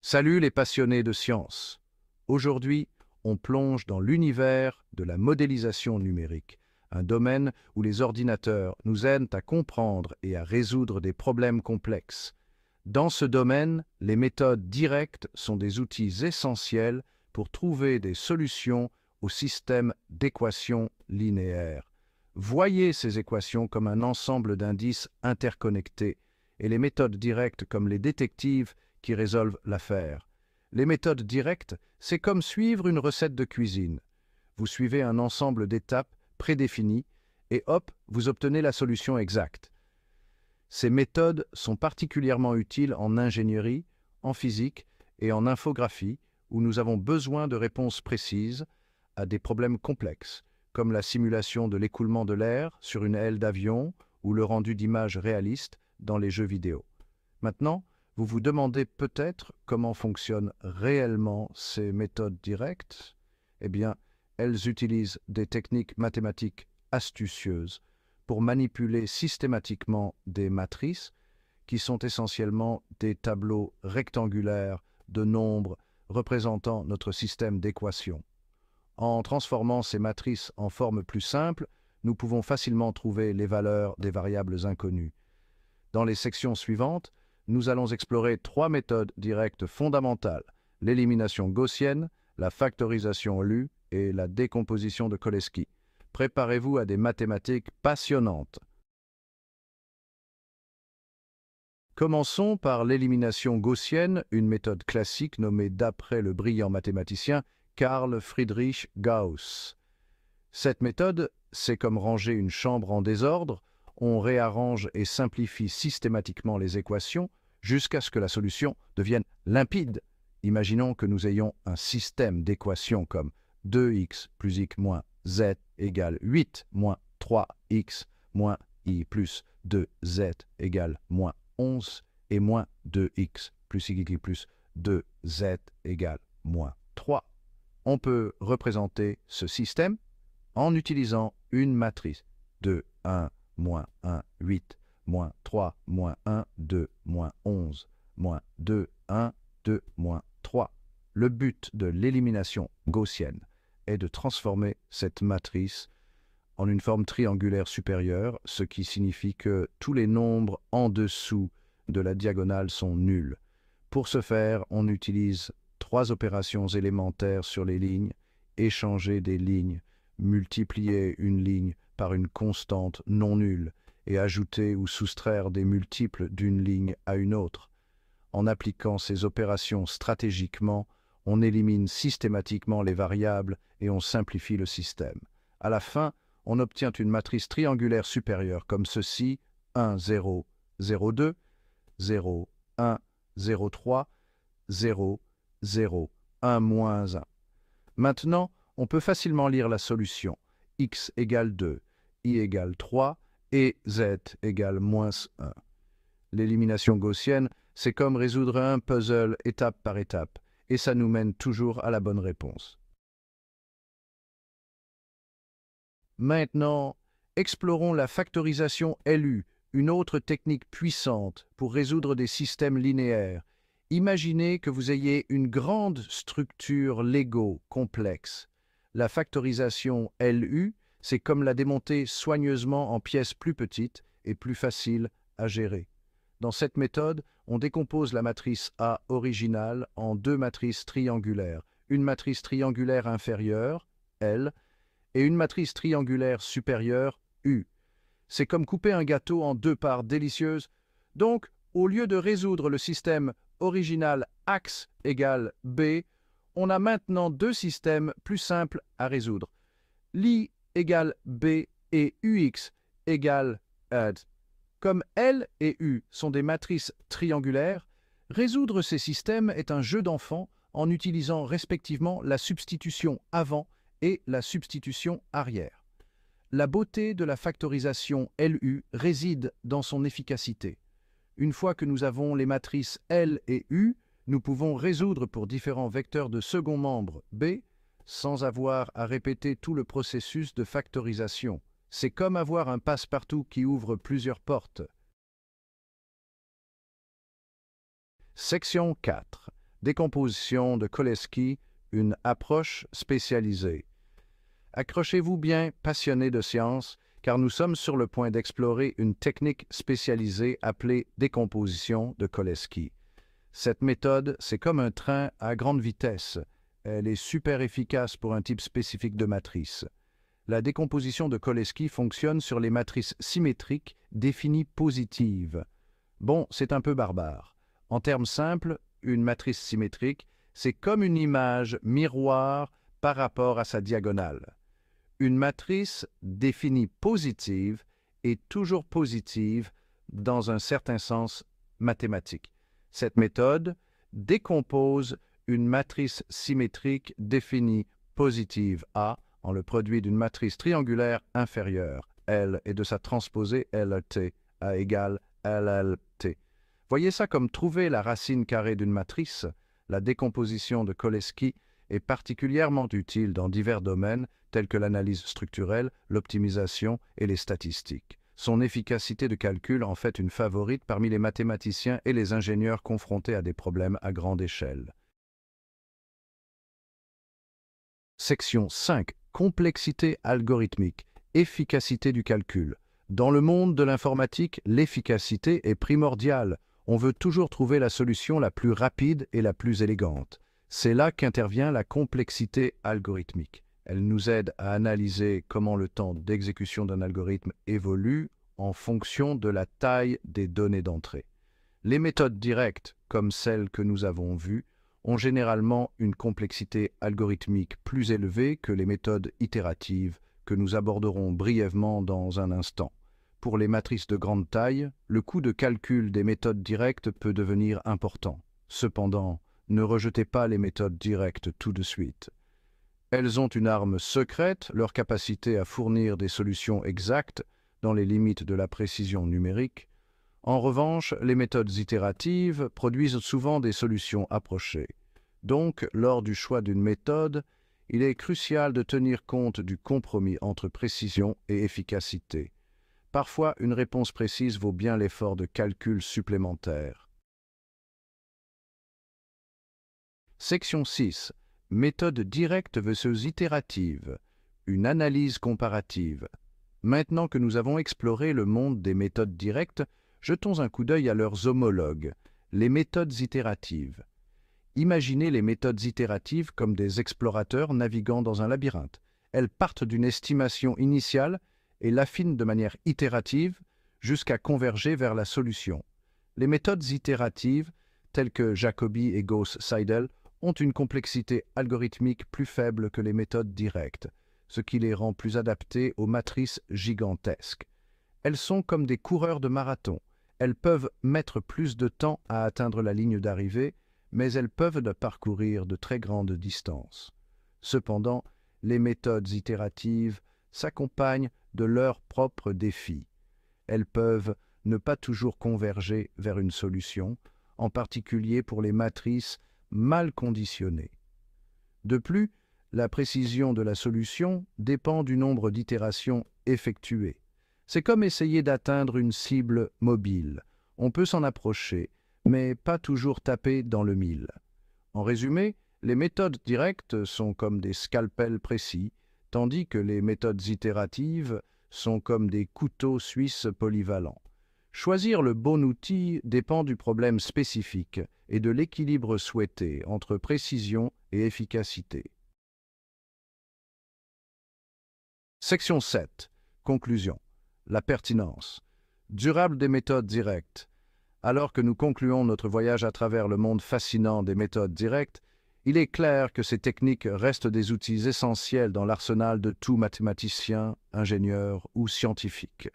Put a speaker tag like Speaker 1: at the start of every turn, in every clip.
Speaker 1: Salut les passionnés de science. Aujourd'hui, on plonge dans l'univers de la modélisation numérique, un domaine où les ordinateurs nous aident à comprendre et à résoudre des problèmes complexes. Dans ce domaine, les méthodes directes sont des outils essentiels pour trouver des solutions aux systèmes d'équations linéaires. Voyez ces équations comme un ensemble d'indices interconnectés et les méthodes directes comme les détectives qui résolvent l'affaire. Les méthodes directes, c'est comme suivre une recette de cuisine. Vous suivez un ensemble d'étapes prédéfinies et hop, vous obtenez la solution exacte. Ces méthodes sont particulièrement utiles en ingénierie, en physique et en infographie, où nous avons besoin de réponses précises à des problèmes complexes, comme la simulation de l'écoulement de l'air sur une aile d'avion ou le rendu d'images réalistes dans les jeux vidéo. Maintenant, vous vous demandez peut-être comment fonctionnent réellement ces méthodes directes. Eh bien, elles utilisent des techniques mathématiques astucieuses pour manipuler systématiquement des matrices qui sont essentiellement des tableaux rectangulaires de nombres représentant notre système d'équations. En transformant ces matrices en forme plus simple, nous pouvons facilement trouver les valeurs des variables inconnues. Dans les sections suivantes, nous allons explorer trois méthodes directes fondamentales: l'élimination gaussienne, la factorisation LU et la décomposition de Cholesky. Préparez-vous à des mathématiques passionnantes. Commençons par l'élimination gaussienne, une méthode classique nommée d'après le brillant mathématicien Carl Friedrich Gauss. Cette méthode, c'est comme ranger une chambre en désordre. On réarrange et simplifie systématiquement les équations jusqu'à ce que la solution devienne limpide. Imaginons que nous ayons un système d'équations comme 2x plus y moins z égale 8 moins 3x moins y plus 2z égale moins 11 et moins 2x plus y plus 2z égale moins 3. On peut représenter ce système en utilisant une matrice 2, 1, moins 1, 8, moins 3, moins 1, 2, moins 11, moins 2, 1, 2, moins 3. Le but de l'élimination gaussienne est de transformer cette matrice en une forme triangulaire supérieure, ce qui signifie que tous les nombres en dessous de la diagonale sont nuls. Pour ce faire, on utilise trois opérations élémentaires sur les lignes: échanger des lignes, multiplier une ligne par une constante non nulle et ajouter ou soustraire des multiples d'une ligne à une autre. En appliquant ces opérations stratégiquement, on élimine systématiquement les variables et on simplifie le système. À la fin, on obtient une matrice triangulaire supérieure comme ceci: 1, 0, 0, 2, 0, 1, 0, 3, 0, 0, 1, moins 1. Maintenant, on peut facilement lire la solution: x égale 2, y égale 3 et z égale moins 1. L'élimination gaussienne, c'est comme résoudre un puzzle étape par étape, et ça nous mène toujours à la bonne réponse. Maintenant, explorons la factorisation LU, une autre technique puissante pour résoudre des systèmes linéaires. Imaginez que vous ayez une grande structure Lego complexe. La factorisation LU, c'est comme la démonter soigneusement en pièces plus petites et plus faciles à gérer. Dans cette méthode, on décompose la matrice A originale en deux matrices triangulaires, une matrice triangulaire inférieure, L, et une matrice triangulaire supérieure, U. C'est comme couper un gâteau en deux parts délicieuses. Donc, au lieu de résoudre le système original axe égale B, on a maintenant deux systèmes plus simples à résoudre: l'I égale B et UX égale AD. Comme L et U sont des matrices triangulaires, résoudre ces systèmes est un jeu d'enfant en utilisant respectivement la substitution avant et la substitution arrière. La beauté de la factorisation LU réside dans son efficacité. Une fois que nous avons les matrices L et U, nous pouvons résoudre pour différents vecteurs de second membre B sans avoir à répéter tout le processus de factorisation. C'est comme avoir un passe-partout qui ouvre plusieurs portes. Section 4. Décomposition de Cholesky, une approche spécialisée. Accrochez-vous bien, passionnés de science, car nous sommes sur le point d'explorer une technique spécialisée appelée décomposition de Cholesky. Cette méthode, c'est comme un train à grande vitesse. Elle est super efficace pour un type spécifique de matrice. La décomposition de Cholesky fonctionne sur les matrices symétriques définies positives. Bon, c'est un peu barbare. En termes simples, une matrice symétrique, c'est comme une image miroir par rapport à sa diagonale. Une matrice définie positive est toujours positive dans un certain sens mathématique. Cette méthode décompose une matrice symétrique définie positive A en le produit d'une matrice triangulaire inférieure, L, et de sa transposée LT, A égale LLT. Voyez ça comme trouver la racine carrée d'une matrice. La décomposition de Cholesky est particulièrement utile dans divers domaines tels que l'analyse structurelle, l'optimisation et les statistiques. Son efficacité de calcul en fait une favorite parmi les mathématiciens et les ingénieurs confrontés à des problèmes à grande échelle. Section 5. Complexité algorithmique. Efficacité du calcul. Dans le monde de l'informatique, l'efficacité est primordiale. On veut toujours trouver la solution la plus rapide et la plus élégante. C'est là qu'intervient la complexité algorithmique. Elle nous aide à analyser comment le temps d'exécution d'un algorithme évolue en fonction de la taille des données d'entrée. Les méthodes directes, comme celles que nous avons vues, ont généralement une complexité algorithmique plus élevée que les méthodes itératives que nous aborderons brièvement dans un instant. Pour les matrices de grande taille, le coût de calcul des méthodes directes peut devenir important. Cependant, ne rejetez pas les méthodes directes tout de suite. Elles ont une arme secrète, leur capacité à fournir des solutions exactes dans les limites de la précision numérique. En revanche, les méthodes itératives produisent souvent des solutions approchées. Donc, lors du choix d'une méthode, il est crucial de tenir compte du compromis entre précision et efficacité. Parfois, une réponse précise vaut bien l'effort de calcul supplémentaire. Section 6. Méthode directe versus itérative. Une analyse comparative. Maintenant que nous avons exploré le monde des méthodes directes, jetons un coup d'œil à leurs homologues, les méthodes itératives. Imaginez les méthodes itératives comme des explorateurs naviguant dans un labyrinthe. Elles partent d'une estimation initiale et l'affinent de manière itérative jusqu'à converger vers la solution. Les méthodes itératives, telles que Jacobi et Gauss-Seidel, ont une complexité algorithmique plus faible que les méthodes directes, ce qui les rend plus adaptées aux matrices gigantesques. Elles sont comme des coureurs de marathon. Elles peuvent mettre plus de temps à atteindre la ligne d'arrivée, mais elles peuvent parcourir de très grandes distances. Cependant, les méthodes itératives s'accompagnent de leurs propres défis. Elles peuvent ne pas toujours converger vers une solution, en particulier pour les matrices mal conditionnées. De plus, la précision de la solution dépend du nombre d'itérations effectuées. C'est comme essayer d'atteindre une cible mobile. On peut s'en approcher, mais pas toujours taper dans le mille. En résumé, les méthodes directes sont comme des scalpels précis, tandis que les méthodes itératives sont comme des couteaux suisses polyvalents. Choisir le bon outil dépend du problème spécifique et de l'équilibre souhaité entre précision et efficacité. Section 7. Conclusion. La pertinence. Durable des méthodes directes. Alors que nous concluons notre voyage à travers le monde fascinant des méthodes directes, il est clair que ces techniques restent des outils essentiels dans l'arsenal de tout mathématicien, ingénieur ou scientifique.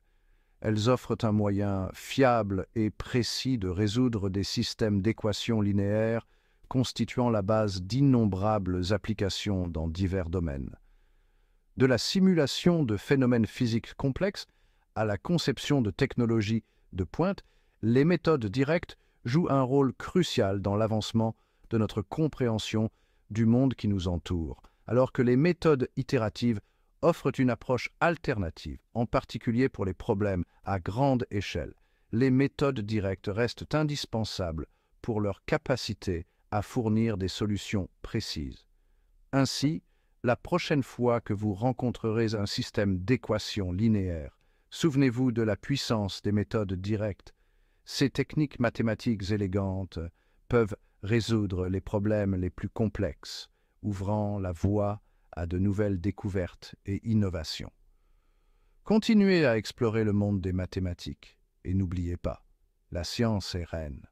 Speaker 1: Elles offrent un moyen fiable et précis de résoudre des systèmes d'équations linéaires constituant la base d'innombrables applications dans divers domaines. De la simulation de phénomènes physiques complexes à la conception de technologies de pointe, les méthodes directes jouent un rôle crucial dans l'avancement de notre compréhension du monde qui nous entoure, alors que les méthodes itératives offrent une approche alternative, en particulier pour les problèmes à grande échelle. Les méthodes directes restent indispensables pour leur capacité à fournir des solutions précises. Ainsi, la prochaine fois que vous rencontrerez un système d'équations linéaires, souvenez-vous de la puissance des méthodes directes. Ces techniques mathématiques élégantes peuvent résoudre les problèmes les plus complexes, ouvrant la voie à de nouvelles découvertes et innovations. Continuez à explorer le monde des mathématiques et n'oubliez pas, la science est reine.